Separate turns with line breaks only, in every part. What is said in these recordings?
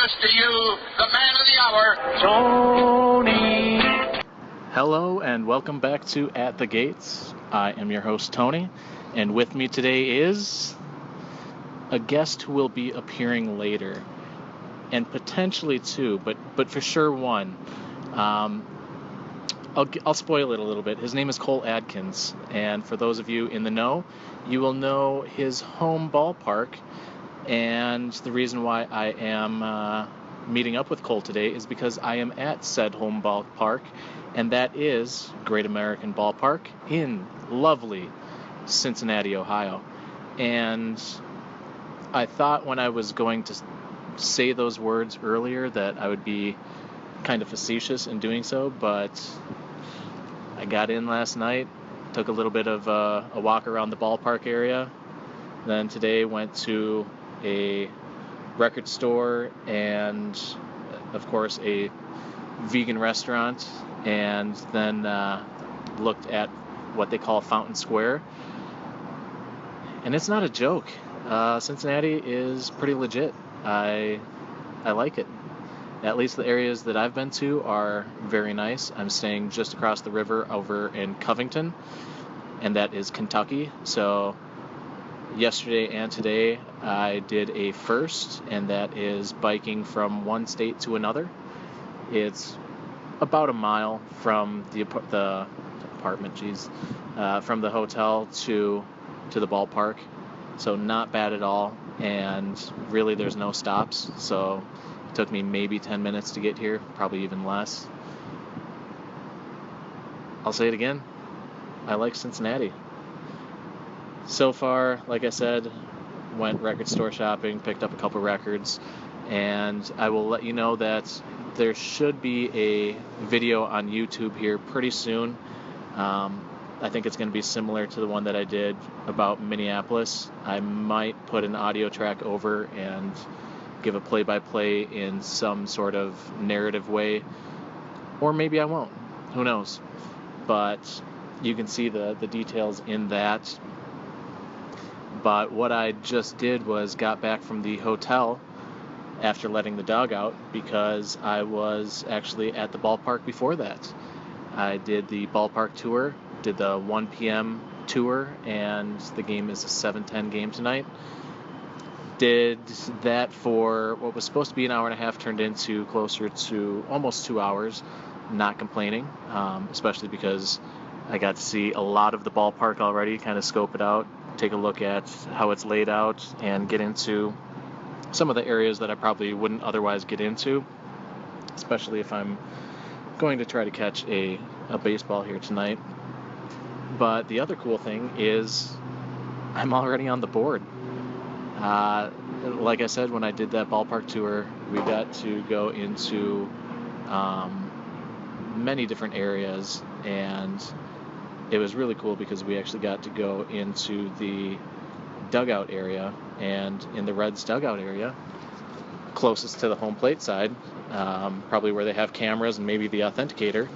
introduce to you the man of the hour,
Tony.
Hello and welcome back to At the Gates. I am your host Tony, and with me today is a guest who will be appearing later, and potentially two, but for sure one. I'll spoil it a little bit. His name is Cole Atkins, and for those of you in the know, you will know his home ballpark. And the reason why I am meeting up with Cole today is because I am at said home ballpark, and that is Great American Ballpark in lovely Cincinnati, Ohio. And I thought when I was going to say those words earlier that I would be kind of facetious in doing so, but I got in last night, took a little bit of a walk around the ballpark area, then today went to a record store and of course a vegan restaurant, and then looked at what they call Fountain Square, and it's not a joke. Cincinnati is pretty legit. I like it. At least the areas that I've been to are very nice. I'm staying just across the river over in Covington, and that is Kentucky. So yesterday and today I did a first, and that is biking from one state to another. It's about a mile from the apartment, from the hotel to the ballpark. So not bad at all, and really there's no stops, so it took me maybe 10 minutes to get here, probably even less. I'll say it again, I like Cincinnati. So far, like I said, went record store shopping, picked up a couple records, and I will let you know that there should be a video on YouTube here pretty soon. I think it's going to be similar to the one that I did about Minneapolis. I might put an audio track over and give a play-by-play in some sort of narrative way, or maybe I won't. Who knows? But you can see the details in that. But what I just did was got back from the hotel after letting the dog out, because I was actually at the ballpark before that. I did the ballpark tour, did the 1 p.m. tour, and the game is a 7:10 game tonight. Did that for what was supposed to be an hour and a half, turned into closer to almost 2 hours. Not complaining, especially because I got to see a lot of the ballpark already, kind of scope it out, take a look at how it's laid out, and get into some of the areas that I probably wouldn't otherwise get into, especially if I'm going to try to catch a baseball here tonight. But the other cool thing is I'm already on the board. Like I said, when I did that ballpark tour, we got to go into many different areas, and it was really cool because we actually got to go into the dugout area, and in the Reds dugout area, closest to the home plate side, probably where they have cameras and maybe the authenticator,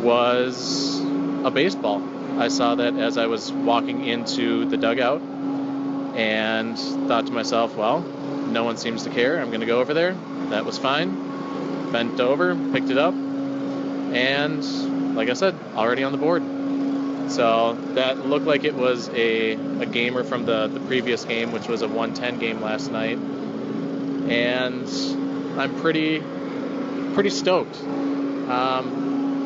was a baseball. I saw that as I was walking into the dugout and thought to myself, well, no one seems to care. I'm going to go over there. That was fine. Bent over, picked it up, and like I said, already on the board. So that looked like it was a gamer from the previous game, which was a 1:10 game last night. And I'm pretty stoked.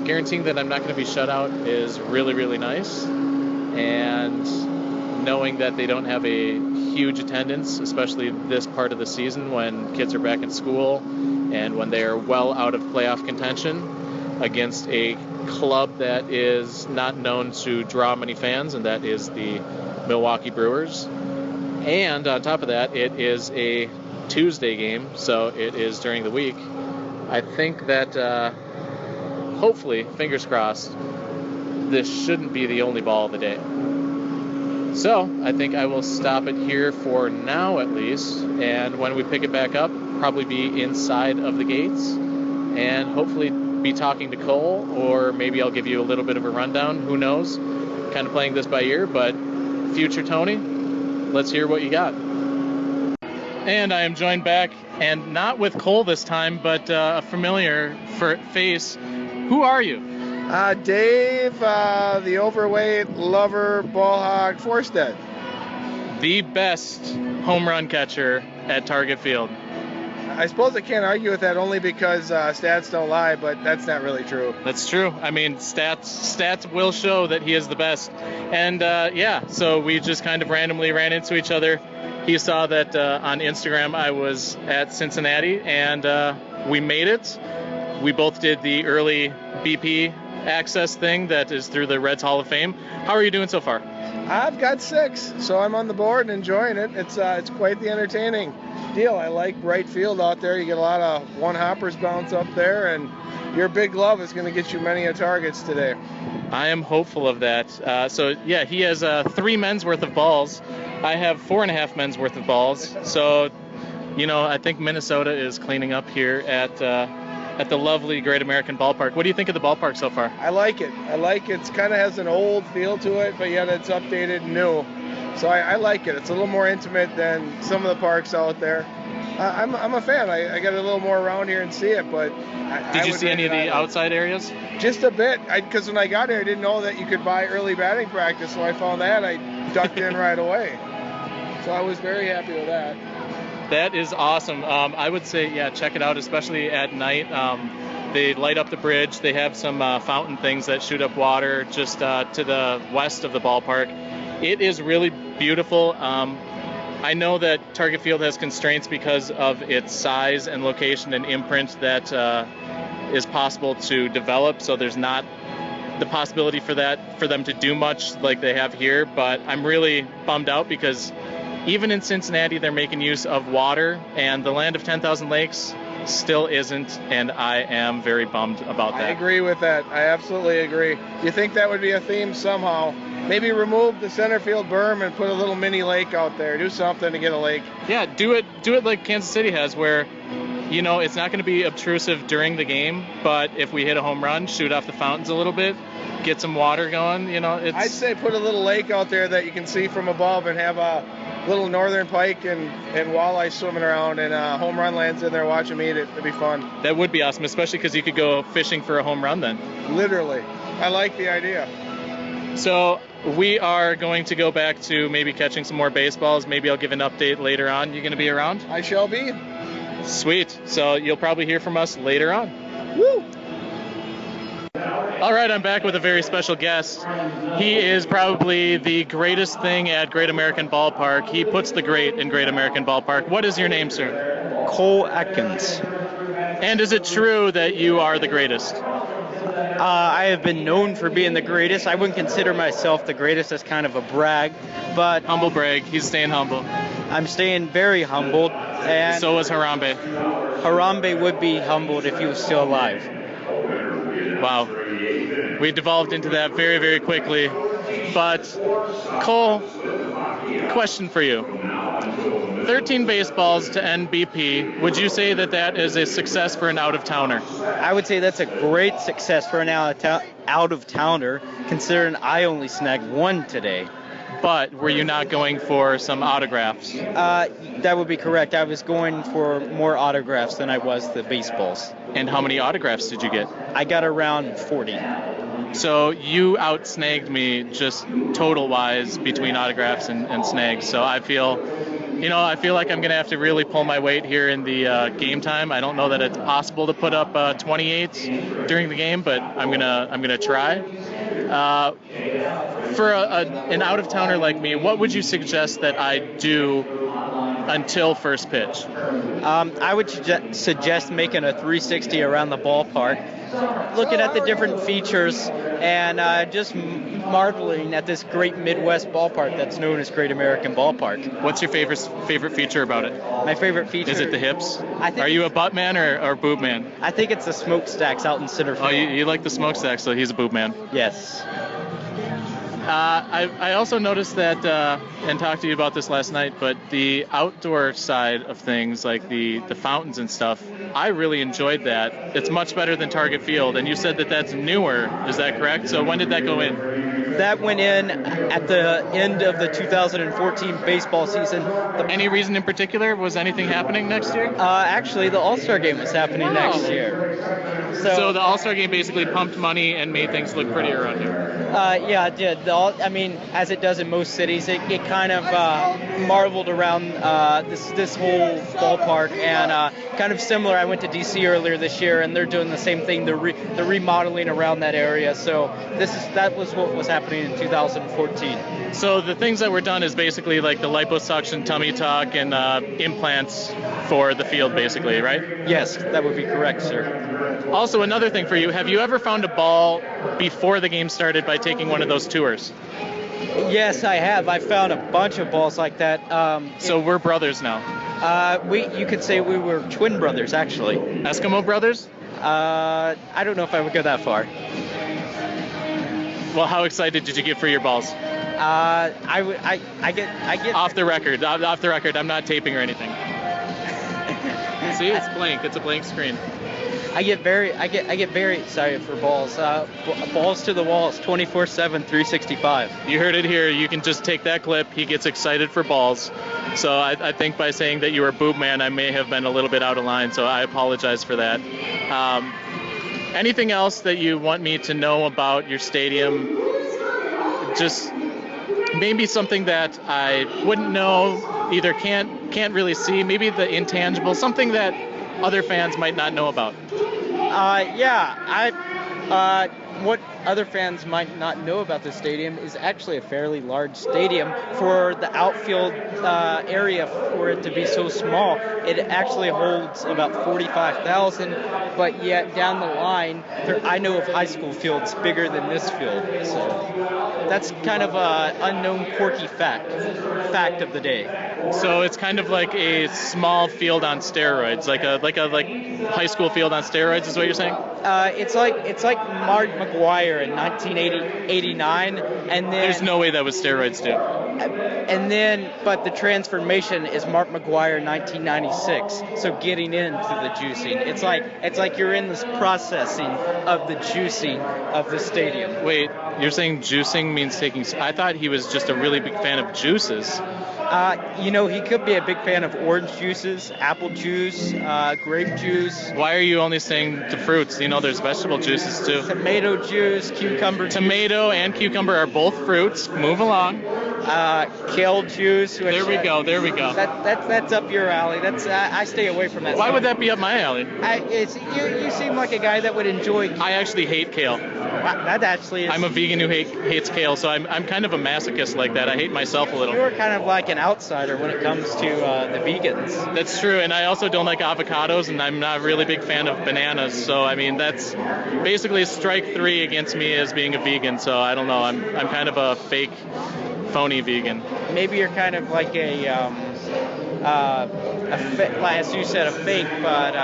Guaranteeing that I'm not going to be shut out is really, really nice. And knowing that they don't have a huge attendance, especially this part of the season when kids are back in school and when they are well out of playoff contention against a club that is not known to draw many fans, and that is the Milwaukee Brewers. And on top of that, it is a Tuesday game, so it is during the week. I think that hopefully, fingers crossed, this shouldn't be the only ball of the day. So I think I will stop it here for now at least, and when we pick it back up, probably be inside of the gates, and hopefully be talking to Cole, or maybe I'll give you a little bit of a rundown. Who knows? Kind of playing this by ear, but future Tony, let's hear what you got. And I am joined back, and not with Cole this time, but a familiar face. Who are you?
Dave, the overweight lover ball hog Forstead.
The best home run catcher at Target Field.
I suppose I can't argue with that only because stats don't lie, but that's not really true.
That's true. I mean, stats will show that he is the best. And so we just kind of randomly ran into each other. He saw that on Instagram I was at Cincinnati, and we made it. We both did the early BP access thing that is through the Reds Hall of Fame. How are you doing so far?
I've got 6, so I'm on the board and enjoying it. It's quite the entertaining deal. I like right field out there. You get a lot of one-hoppers bounce up there, and your big glove is going to get you many a targets today.
I am hopeful of that. He has 3 men's worth of balls. I have 4.5 men's worth of balls. So, I think Minnesota is cleaning up here at the lovely Great American Ballpark. What do you think of the ballpark so far?
I like it. It kind of has an old feel to it, but yet it's updated and new. So I like it. It's a little more intimate than some of the parks out there. I'm a fan. I got a little more around here and see it, but
did you see any of the outside areas?
Just a bit, because when I got here, I didn't know that you could buy early batting practice, so I found that. I ducked in right away. So I was very happy with that.
That is awesome. I would say, check it out, especially at night. They light up the bridge. They have some fountain things that shoot up water just to the west of the ballpark. It is really beautiful. I know that Target Field has constraints because of its size and location and imprint that is possible to develop, so there's not the possibility for them to do much like they have here, but I'm really bummed out because even in Cincinnati they're making use of water, and the land of 10,000 lakes still isn't, and I am very bummed about that.
I agree with that. I absolutely agree. You think that would be a theme somehow? Maybe remove the center field berm and put a little mini lake out there. Do something to get a lake.
Yeah, do it like Kansas City has, where it's not going to be obtrusive during the game, but if we hit a home run, shoot off the fountains a little bit, get some water going.
I'd say put a little lake out there that you can see from above and have a little northern pike and walleye swimming around, and home run lands in there. Watch them eat it. It'd be fun.
That would be awesome, especially because you could go fishing for a home run then.
Literally. I like the idea.
So we are going to go back to maybe catching some more baseballs. Maybe I'll give an update later on. You going to be around?
I shall be.
Sweet. So you'll probably hear from us later on.
Woo!
All right, I'm back with a very special guest. He is probably the greatest thing at Great American Ballpark. He puts the great in Great American Ballpark. What is your name, sir?
Cole Atkins.
And is it true that you are the greatest?
I have been known for being the greatest. I wouldn't consider myself the greatest. That's kind of a brag, but
humble brag. He's staying humble.
I'm staying very humbled. And
so is Harambe.
Harambe would be humbled if he was still alive.
Wow. We devolved into that very, very quickly. But, Cole, question for you. 13 baseballs to end BP. Would you say that is a success for an out-of-towner?
I would say that's a great success for an out-of-towner, considering I only snagged 1 today.
But were you not going for some autographs?
That would be correct. I was going for more autographs than I was the baseballs.
And how many autographs did you get?
I got around 40.
So you out-snagged me just total-wise between autographs and snags. So I feel like I'm going to have to really pull my weight here in the game time. I don't know that it's possible to put up 28 during the game, but I'm gonna try. For an out-of-towner like me, what would you suggest that I do until first pitch?
I would suggest making a 360 around the ballpark, looking at the different features, and just marveling at this great Midwest ballpark that's known as Great American Ballpark.
What's your favorite feature about it?
My favorite feature?
Is it the hips? Are you a butt man or boob man?
I think it's the smokestacks out in center field.
Oh, you like the smokestacks, so he's a boob man.
Yes.
I also noticed that, and talked to you about this last night, but the outdoor side of things, like the fountains and stuff, I really enjoyed that. It's much better than Target Field, and you said that that's newer. Is that correct? So when did that go in?
That went in at the end of the 2014 baseball season.
Any reason in particular? Was anything happening next year?
Actually, the All-Star Game was happening next year.
So the All-Star Game basically pumped money and made things look prettier around here.
Yeah, it did. As it does in most cities, it kind of marveled around this whole ballpark, and kind of similar. I went to DC earlier this year, and they're doing the same thing. They're remodeling around that area. So that was what was happening in 2014.
So the things that were done is basically like the liposuction, tummy tuck, and implants for the field, basically, right?
Yes, that would be correct, sir.
Also, another thing for you, have you ever found a ball before the game started by taking one of those tours?
Yes, I have. I found a bunch of balls like that.
So we're brothers now.
You could say we were twin brothers, actually.
Eskimo brothers?
I don't know if I would go that far.
Well, how excited did you get for your balls?
I get
off the record. I'm not taping or anything. See, it's blank. It's a blank screen.
I get very excited for balls. Balls to the walls, 24/7, 365.
You heard it here. You can just take that clip. He gets excited for balls. So I think by saying that you were Boob Man, I may have been a little bit out of line. So I apologize for that. Anything else that you want me to know about your stadium? Just maybe something that I wouldn't know, either can't really see. Maybe the intangible, something that other fans might not know about.
What other fans might not know about the stadium is actually a fairly large stadium. For the outfield area, for it to be so small, it actually holds about 45,000, but yet down the line, I know of high school fields bigger than this field. So that's kind of an unknown quirky fact of the day.
So it's kind of like a small field on steroids, like a high school field on steroids, is what you're saying?
It's like Mark McGuire in 1989, and then
there's no way that was steroids, too.
But the transformation is Mark McGuire in 1996. So getting into the juicing, it's like you're in this processing of the juicing of the stadium.
Wait, you're saying juicing means taking? I thought he was just a really big fan of juices.
He could be a big fan of orange juices, apple juice, grape juice.
Why are you only saying the fruits? There's vegetable juices too.
Tomato juice, cucumber juice.
Tomato and cucumber are both fruits. Move along.
Kale juice.
There we go.
That's up your alley. I stay away from that.
Why would that be up my alley?
You seem like a guy that would enjoy.
I actually hate kale.
That actually is.
I'm a vegan who hates kale, so I'm kind of a masochist like that. I hate myself a little.
You're kind of like an outsider when it comes to the vegans.
That's true, and I also don't like avocados, and I'm not a really big fan of bananas. So that's basically strike 3 against me as being a vegan. So I don't know. I'm kind of a fake, phony vegan.
Maybe you're kind of like as you said, a fake, but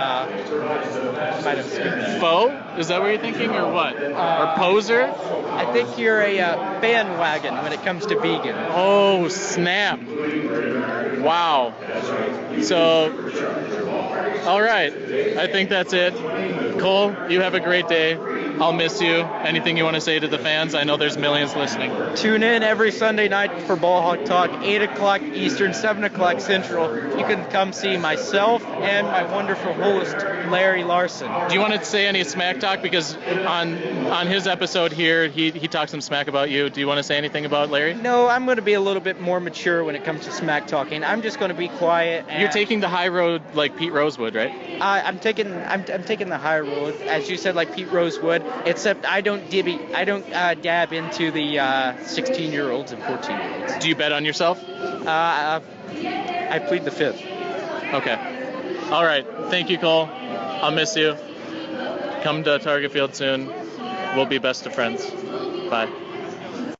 might have skipped that.
Faux? Is that what you're thinking, or what? Or poser?
I think you're a bandwagon when it comes to vegan.
Oh, snap. Wow. So, all right. I think that's it. Cole, you have a great day. I'll miss you. Anything you want to say to the fans? I know there's millions listening.
Tune in every Sunday night for Ball Hawk Talk, 8 o'clock Eastern, 7 o'clock Central. You can come see myself and my wonderful host, Larry Larson.
Do you want to say any smack talk? Because on his episode here, he talked some smack about you. Do you want to say anything about Larry?
No, I'm going to be a little bit more mature when it comes to smack talking. I'm just going to be quiet.
You're taking the high road like Pete Rosewood, right?
I'm taking the high road, as you said, like Pete Rosewood. Except I don't dab into the 16-year-olds and 14-year-olds.
Do you bet on yourself?
I plead the fifth.
Okay. All right. Thank you, Cole. I'll miss you. Come to Target Field soon. We'll be best of friends. Bye.